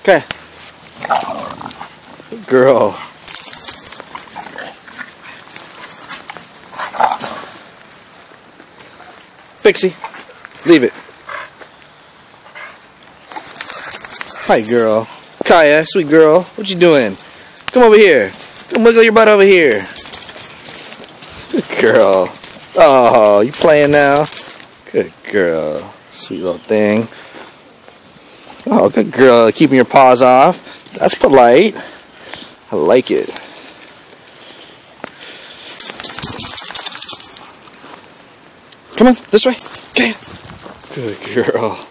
Okay. Good girl. Pixie, leave it. Hi, girl. Kaya, sweet girl. What you doing? Come over here. Come wiggle your butt over here. Good girl. Oh, you playing now? Good girl. Sweet little thing. Oh, good girl. Keeping your paws off. That's polite. I like it. Come on, this way. Okay. Good girl.